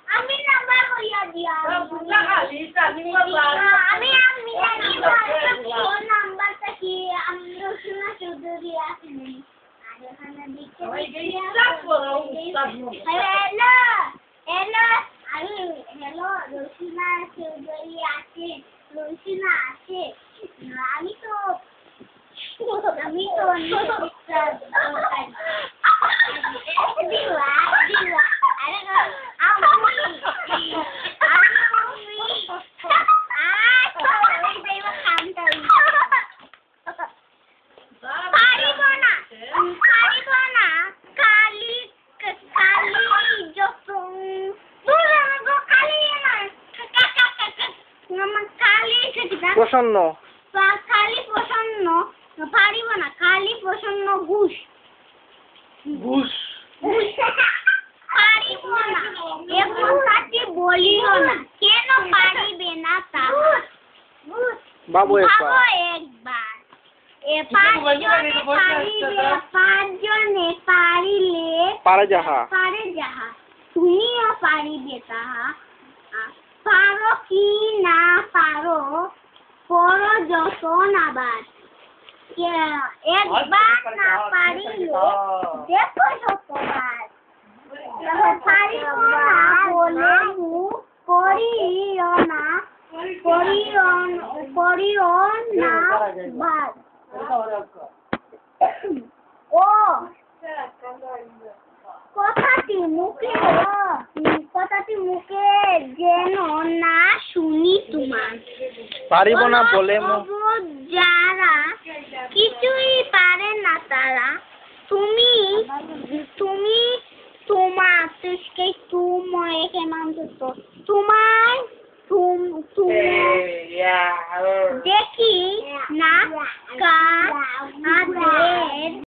আমি নাম্বার কইয়া দিয়া আমি ফোন নাম্বারটা কি আমি রসুনা চৌধুরী আসিনি আর এখানে দিতে হ্যালো হ্যালো আমি হ্যালো রসুনা চৌধুরী আছে রসুনা আছে আমি তো প্রসন্ন খালি প্রসন্ন পারিব না খালি প্রসন্ন ঘুষ ঘুষ পারিব না এ কথাটি বলিও না কেন পারিবে না তা বাবু একবার এ পাঁচজনে পারিলে পারে যাহা তুমিও পারিবে তাহা পারো কি না পারো করো যতন আবার একবার না পারিলে দেখো শতবার পারিব না বলে করিও না বাদ ও কথাটি মুখে যেন না শুনি তোমার পারিব না বলে যারা কিছুই পারে না তারা তুমি তোমার দেখি না